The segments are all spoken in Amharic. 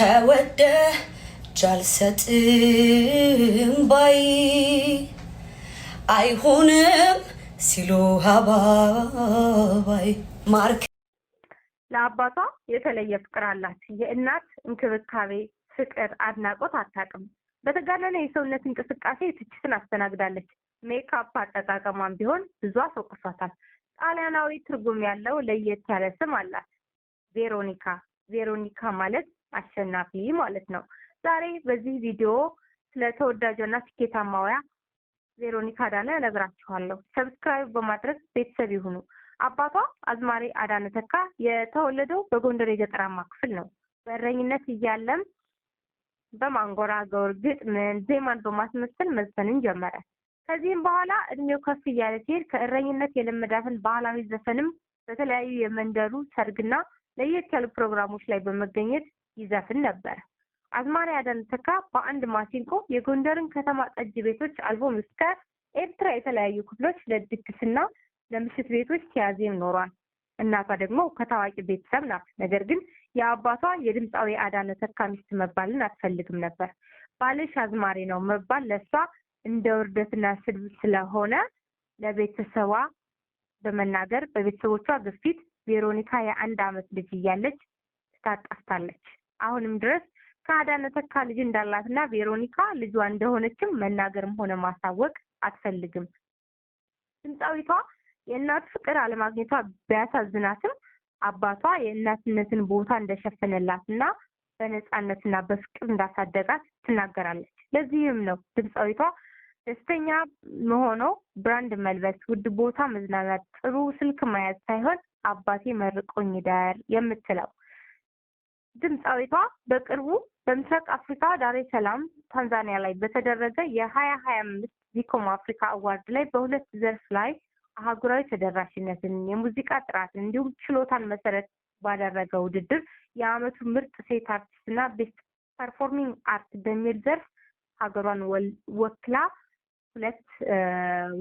ተወደ ጃልሰጥም ባይ አይሆንም ሲሉ ሀባባይ ማርክ ለአባቷ የተለየ ፍቅር አላት። የእናት እንክብካቤ፣ ፍቅር፣ አድናቆት አታውቅም። በተጋነነ የሰውነት እንቅስቃሴ ትችትን አስተናግዳለች። ሜካፕ አጠቃቀሟን ቢሆን ብዙ አስወቅሷታል። ጣሊያናዊ ትርጉም ያለው ለየት ያለ ስም አላት። ቬሮኒካ። ቬሮኒካ ማለት አሸናፊ ማለት ነው። ዛሬ በዚህ ቪዲዮ ስለ ተወዳጇና ስኬታማዋ ቬሮኒካ አዳነ እነግራችኋለሁ። ሰብስክራይብ በማድረግ ቤተሰብ ይሁኑ። አባቷ አዝማሪ አዳነ ተካ የተወለደው በጎንደር የገጠራማ ክፍል ነው። በእረኝነት እያለም በማንጎራጎር ግጥምን፣ ዜማን በማስመሰል መዝፈንን ጀመረ። ከዚህም በኋላ እድሜው ከፍ እያለ ሲሄድ ከእረኝነት የለመዳትን ባህላዊ ዘፈንም በተለያዩ የመንደሩ ሰርግና ለየት ያሉ ፕሮግራሞች ላይ በመገኘት ይዘፍን ነበር። አዝማሪ አዳነ ተካ በአንድ ማሲንቆ የጎንደርን ከተማ ጠጅ ቤቶች አልቦም እስከ ኤርትራ የተለያዩ ክፍሎች ለድግስና ለምሽት ቤቶች ሲያዜም ኖሯል። እናቷ ደግሞ ከታዋቂ ቤተሰብ ናት። ነገር ግን የአባቷ የድምፃዊ አዳነ ተካ ሚስት መባልን አትፈልግም ነበር። ባልሽ አዝማሪ ነው መባል ለእሷ እንደ ውርደትና ስድብ ስለሆነ ለቤተሰቧ በመናገር በቤተሰቦቿ ግፊት ቬሮኒካ የ1 ዓመት ልጅ እያለች ትታጠፍታለች። አሁንም ድረስ ከአዳነ ተካ ልጅ እንዳላትና ቬሮኒካ ልጇ እንደሆነችም መናገርም ሆነ ማሳወቅ አትፈልግም። ድምፃዊቷ የእናት ፍቅር አለማግኘቷ ቢያሳዝናትም አባቷ የእናትነትን ቦታ እንደሸፈነላትና በነፃነትና በፍቅር እንዳሳደጋት ትናገራለች። ለዚህም ነው ድምፃዊቷ ደስተኛ መሆነው ብራንድ መልበስ፣ ውድ ቦታ መዝናናት፣ ጥሩ ስልክ መያዝ ሳይሆን አባቴ መርቆኝ ዳር የምትለው። ድምፃዊቷ በቅርቡ በምስራቅ አፍሪካ ዳሬ ሰላም ታንዛኒያ ላይ በተደረገ የ2025 ዚኮም አፍሪካ አዋርድ ላይ በሁለት ዘርፍ ላይ አህጉራዊ ተደራሽነትን፣ የሙዚቃ ጥራትን እንዲሁም ችሎታን መሰረት ባደረገ ውድድር የዓመቱ ምርጥ ሴት አርቲስትና ቤስት ፐርፎርሚንግ አርት በሚል ዘርፍ ሀገሯን ወክላ 2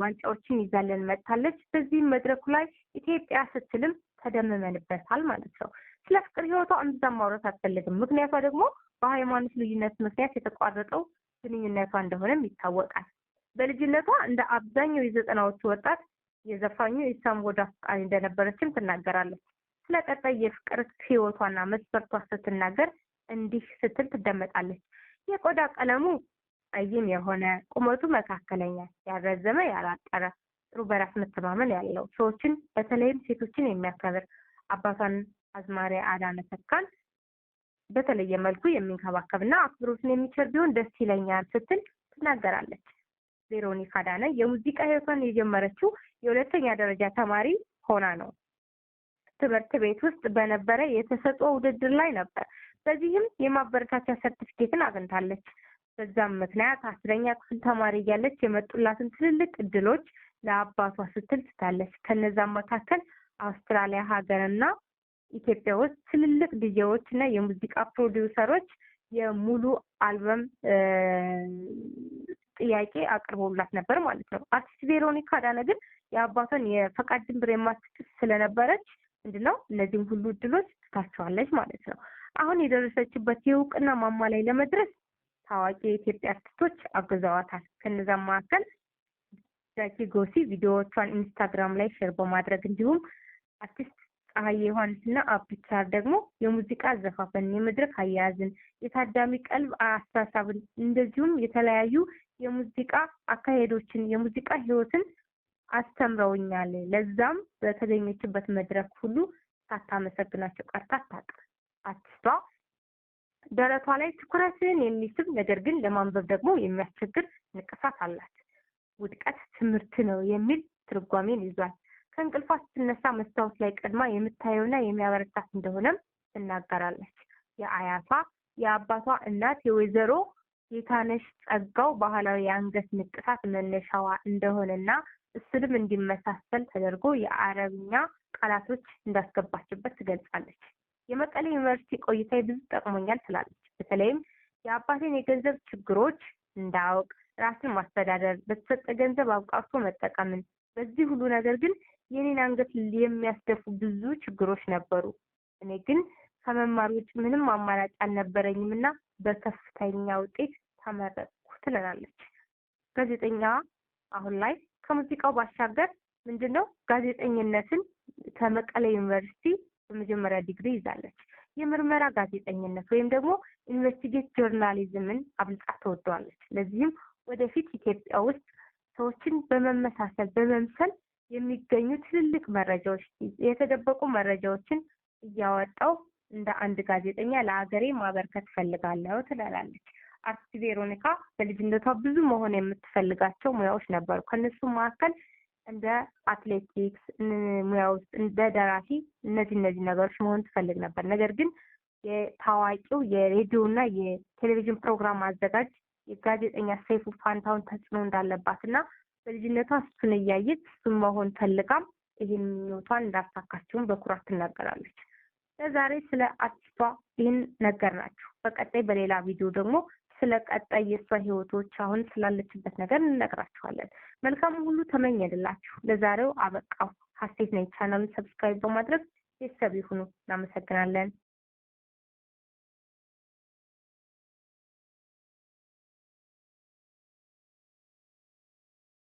ዋንጫዎችን ይዛለን መጥታለች። በዚህ መድረኩ ላይ ኢትዮጵያ ስትልም ተደምመንበታል ማለት ነው። ስለ ፍቅር ህይወቷ እምብዛም ማውራት አትፈልግም። ምክንያቷ ደግሞ በሃይማኖት ልዩነት ምክንያት የተቋረጠው ግንኙነቷ እንደሆነም ይታወቃል። በልጅነቷ እንደ አብዛኛው የ90ዎቹ ወጣት የዘፋኙ ኢሳምቦዳ አፍቃሪ እንደነበረችም ትናገራለች። ስለ ቀጣይ የፍቅር ህይወቷና መስፈርቷ ስትናገር እንዲህ ስትል ትደመጣለች። የቆዳ ቀለሙ ጠይም የሆነ፣ ቁመቱ መካከለኛ፣ ያልረዘመ ያላጠረ፣ ጥሩ በራስ መተማመን ያለው፣ ሰዎችን በተለይም ሴቶችን የሚያከብር፣ አባቷን አዝማሪ አዳነ ተካን በተለየ መልኩ የሚንከባከብና አክብሮትን የሚቸር ቢሆን ደስ ይለኛል ስትል ትናገራለች። ቬሮኒካ አዳነ የሙዚቃ ህይወቷን የጀመረችው የ2ኛ ደረጃ ተማሪ ሆና ነው። ትምህርት ቤት ውስጥ በነበረ የተሰጥኦ ውድድር ላይ ነበር። በዚህም የማበረታቻ ሰርቲፊኬትን አግኝታለች። በዛም ምክንያት 10ኛ ክፍል ተማሪ እያለች የመጡላትን ትልልቅ እድሎች ለአባቷ ስትል ትታለች። ከነዛም መካከል አውስትራሊያ ሀገርና ኢትዮጵያ ውስጥ ትልልቅ ዲጄዎች እና የሙዚቃ ፕሮዲውሰሮች የሙሉ አልበም ጥያቄ አቅርቦላት ነበር ማለት ነው። አርቲስት ቬሮኒካ አዳነ ግን የአባቷን የፈቃድ ድንበር የማትጥስ ስለነበረች ምንድነው እነዚህም ሁሉ እድሎች ትታቸዋለች ማለት ነው። አሁን የደረሰችበት የእውቅና ማማ ላይ ለመድረስ ታዋቂ የኢትዮጵያ አርቲስቶች አግዘዋታል። ከነዛም መካከል ጃኪ ጎሲ ቪዲዮዎቿን ኢንስታግራም ላይ ሼር በማድረግ እንዲሁም አርቲስት ፀሐይ ዮሐንስና አብቻር ደግሞ የሙዚቃ አዘፋፈን፣ የመድረክ አያያዝን፣ የታዳሚ ቀልብ አስተሳሰብን እንደዚሁም የተለያዩ የሙዚቃ አካሄዶችን፣ የሙዚቃ ህይወትን አስተምረውኛል። ለዛም በተገኘችበት መድረክ ሁሉ ሳታመሰግናቸው ቀርታ አታውቅም። አርቲስቷ ደረቷ ላይ ትኩረትን የሚስብ ነገር ግን ለማንበብ ደግሞ የሚያስቸግር ንቅሳት አላት። ውድቀት ትምህርት ነው የሚል ትርጓሜን ይዟል። ከእንቅልፏ ስትነሳ መስታወት ላይ ቀድማ የምታየውና የሚያበረታት እንደሆነም ትናገራለች። የአያቷ የአባቷ እናት የወይዘሮ ጌታነሽ ጸጋው ባህላዊ የአንገት ንቅሳት መነሻዋ እንደሆነና እሱንም እንዲመሳሰል ተደርጎ የአረብኛ ቃላቶች እንዳስገባችበት ትገልጻለች። የመቀሌ ዩኒቨርሲቲ ቆይታዬ ብዙ ጠቅሞኛል ትላለች። በተለይም የአባቴን የገንዘብ ችግሮች እንዳውቅ፣ ራስን ማስተዳደር፣ በተሰጠ ገንዘብ አብቃቅቶ መጠቀምን፣ በዚህ ሁሉ ነገር ግን የኔን አንገት የሚያስደፉ ብዙ ችግሮች ነበሩ። እኔ ግን ከመማር ውጭ ምንም አማራጭ አልነበረኝምና በከፍተኛ ውጤት ተመረቅኩ ትላለች። ጋዜጠኛዋ አሁን ላይ ከሙዚቃው ባሻገር ምንድነው ጋዜጠኝነትን ከመቀሌ ዩኒቨርሲቲ በመጀመሪያ ዲግሪ ይዛለች። የምርመራ ጋዜጠኝነት ወይም ደግሞ ኢንቨስቲጌት ጆርናሊዝምን አብልጣ ተወደዋለች። ለዚህም ወደፊት ኢትዮጵያ ውስጥ ሰዎችን በመመሳሰል በመምሰል የሚገኙ ትልልቅ መረጃዎች የተደበቁ መረጃዎችን እያወጣው እንደ አንድ ጋዜጠኛ ለሀገሬ ማበርከት ፈልጋለሁ ትላለች። አርቲስት ቬሮኒካ በልጅነቷ ብዙ መሆን የምትፈልጋቸው ሙያዎች ነበሩ። ከነሱ መካከል እንደ አትሌቲክስ ሙያ ውስጥ እንደ ደራሲ እነዚህ ነገሮች መሆን ትፈልግ ነበር። ነገር ግን የታዋቂው የሬዲዮና የቴሌቪዥን ፕሮግራም አዘጋጅ የጋዜጠኛ ሰይፉ ፋንታሁን ተጽዕኖ እንዳለባትና በልጅነቷ እሱን እያየች እሱን መሆን ፈልጋም ይህን ምኞቷን እንዳሳካችውን በኩራት ትናገራለች። ለዛሬ ስለ አርቲስቷ ይህን ነገርናችሁ። በቀጣይ በሌላ ቪዲዮ ደግሞ ስለ ቀጣይ የሷ ህይወቶች አሁን ስላለችበት ነገር እንነግራችኋለን። መልካም ሁሉ ተመኘንላችሁ። ለዛሬው አበቃው። ሀሴት ነኝ። ቻናሉን ሰብስክራይብ በማድረግ ቤተሰብ ይሁኑ። እናመሰግናለን።